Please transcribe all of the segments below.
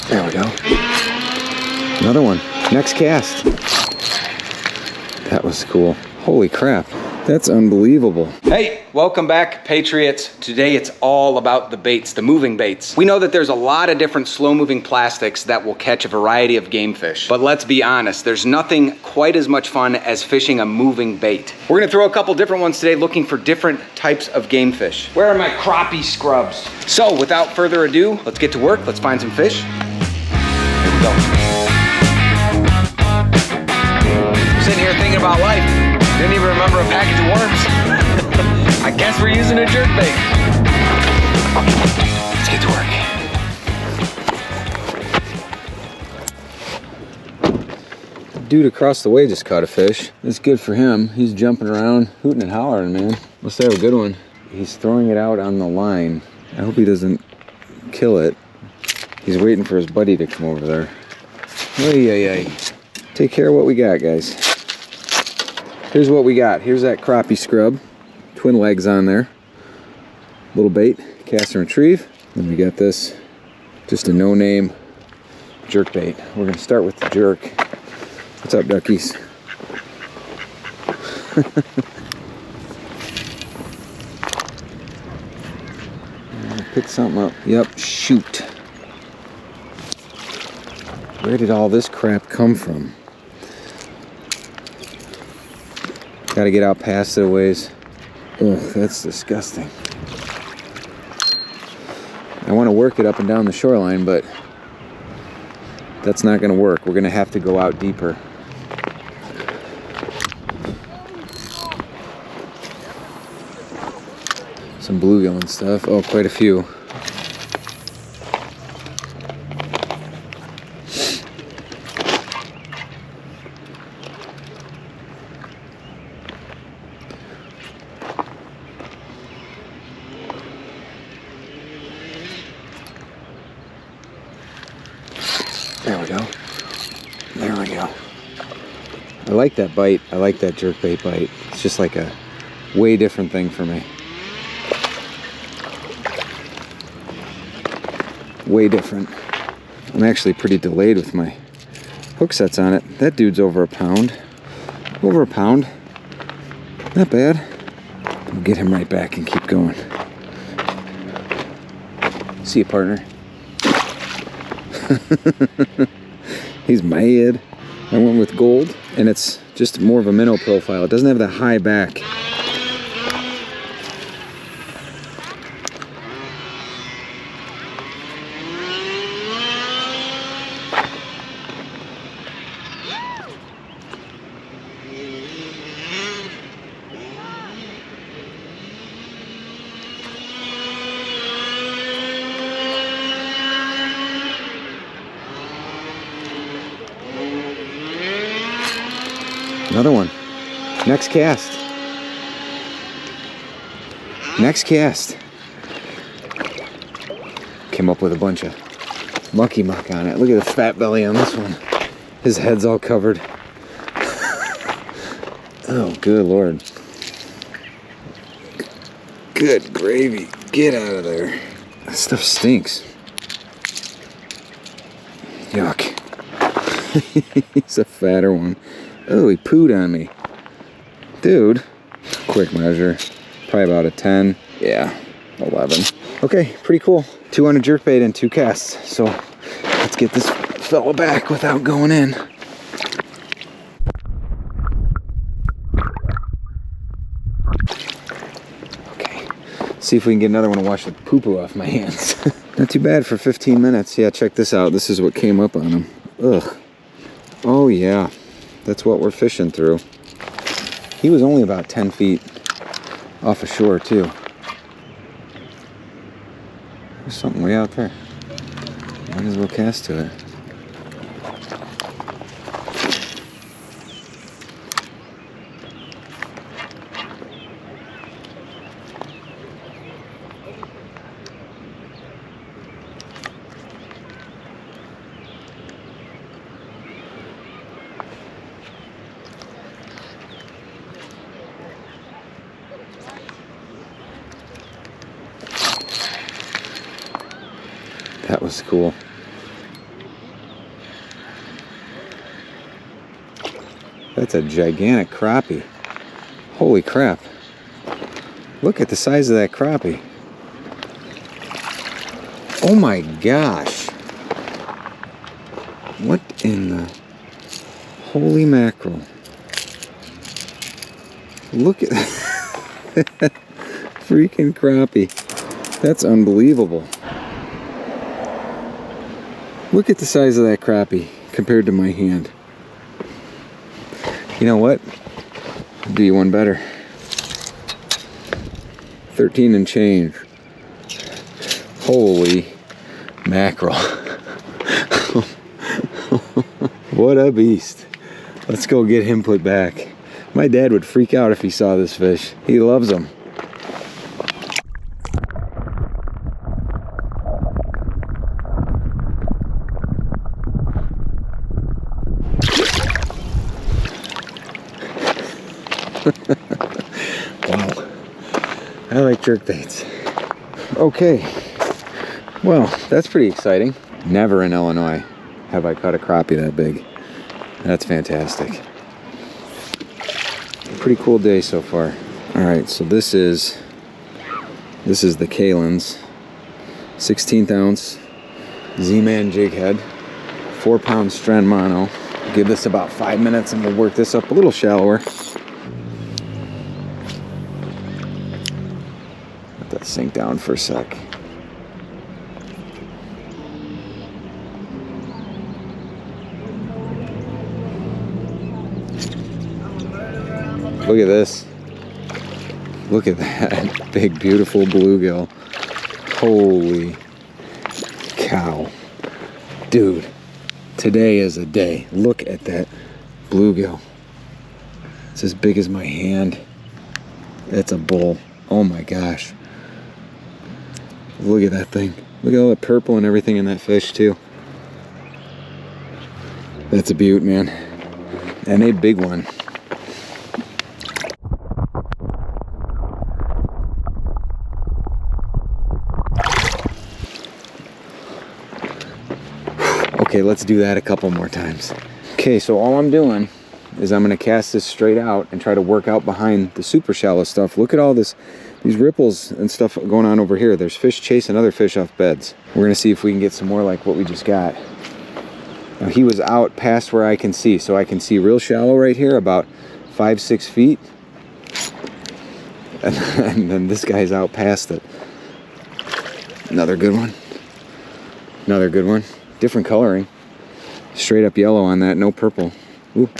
There we go. Another one. Next cast. That was cool. Holy crap. That's unbelievable. Hey, welcome back, Patriots. Today it's all about the baits, the moving baits. We know that there's a lot of different slow-moving plastics that will catch a variety of game fish. But let's be honest, there's nothing quite as much fun as fishing a moving bait. We're gonna throw a couple different ones today looking for different types of game fish. Where are my crappie scrubs? So without further ado, let's get to work. Let's find some fish. Here we go. I'm sitting here thinking about life. Didn't even remember a package of worms. I guess we're using a jerkbait. Let's get to work. Dude across the way just caught a fish. It's good for him. He's jumping around, hooting and hollering, man. Must have a good one. He's throwing it out on the line. I hope he doesn't kill it. He's waiting for his buddy to come over there. Ay. Take care of what we got, guys. Here's what we got. Here's that crappie scrub. Twin legs on there. Little bait, cast and retrieve. Then we got this, just a no-name jerk bait. We're gonna start with the jerk. What's up, duckies? Pick something up. Yep, shoot. Where did all this crap come from? Gotta get out past it a ways. Ugh, that's disgusting. I want to work it up and down the shoreline, but that's not gonna work. We're gonna have to go out deeper. Some bluegill and stuff. Oh, quite a few. There we go. There we go. I like that bite. I like that jerkbait bite. It's just like a way different thing for me. Way different. I'm actually pretty delayed with my hook sets on it. That dude's over a pound. Over a pound. Not bad. We'll get him right back and keep going. See you, partner. He's mad. I went with gold, and it's just more of a minnow profile. It doesn't have the high back. Another one. Next cast. Next cast. Came up with a bunch of mucky muck on it. Look at the fat belly on this one. His head's all covered. Oh, good Lord. Good gravy. Get out of there. That stuff stinks. Yuck. He's a fatter one. Oh, he pooed on me. Dude. Quick measure. Probably about a 10. Yeah, 11. Okay, pretty cool. 200 jerkbait and 2 casts. So let's get this fella back without going in. Okay. See if we can get another one to wash the poo-poo off my hands. Not too bad for 15 minutes. Yeah, check this out. This is what came up on him. Ugh. Oh, yeah. That's what we're fishing through. He was only about 10 feet off of shore, too. There's something way out there. Might as well cast to it. That was cool. That's a gigantic crappie. Holy crap. Look at the size of that crappie. Oh my gosh. What in the holy mackerel? Look at that freaking crappie. That's unbelievable. Look at the size of that crappie compared to my hand. You know what? I'll do you one better. 13 and change. Holy mackerel. What a beast. Let's go get him put back. My dad would freak out if he saw this fish. He loves them. Wow. I like jerkbaits. Okay. Well, that's pretty exciting. Never in Illinois have I caught a crappie that big. That's fantastic. Pretty cool day so far. All right, so this is the Kalin's 16th ounce Z-Man jig head, 4-pound strand mono. Give this about 5 minutes and we'll work this up a little shallower. Let that sink down for a sec. Look at this. Look at that big, beautiful bluegill. Holy cow. Dude, today is a day. Look at that bluegill. It's as big as my hand. It's a bull. Oh my gosh. Look at that thing. Look at all the purple and everything in that fish too. That's a beaut, man. And a big one. Okay, let's do that a couple more times. Okay, so all I'm doing is I'm gonna cast this straight out and try to work out behind the super shallow stuff. Look at all these ripples and stuff going on over here. There's fish chasing other fish off beds. We're gonna see if we can get some more like what we just got. Now he was out past where I can see, so I can see real shallow right here, about 5-6 feet. And then this guy's out past it. Another good one. Another good one. Different coloring. Straight up yellow on that, no purple. Ooh.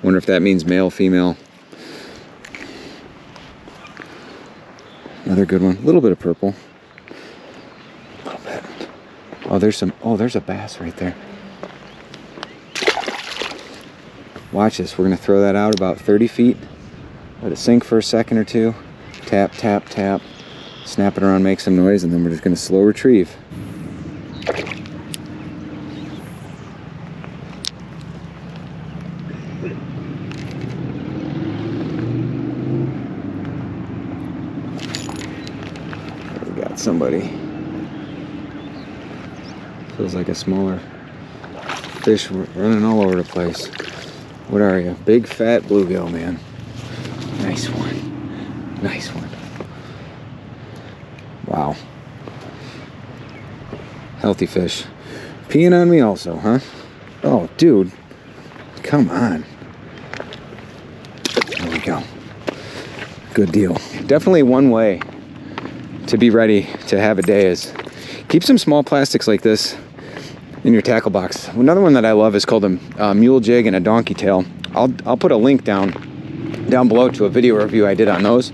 Wonder if that means male, female. Another good one. A little bit of purple. A little bit. Oh, there's a bass right there. Watch this. We're gonna throw that out about 30 feet. Let it sink for a second or two. Tap, tap, tap. Snap it around, make some noise, and then we're just gonna slow retrieve. Somebody. Feels like a smaller fish running all over the place. What are you? Big fat bluegill, man. Nice one. Nice one. Wow. Healthy fish. Peeing on me also, huh? Oh, dude. Come on. There we go. Good deal. Definitely one way to be ready to have a day is keep some small plastics like this in your tackle box. Another one that I love is called a mule jig and a donkey tail. I'll put a link down below to a video review I did on those,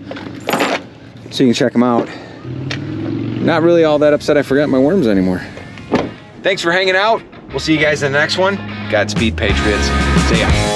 so you can check them out. Not really all that upset I forgot my worms anymore. Thanks for hanging out. We'll see you guys in the next one. Godspeed, Patriots. See ya.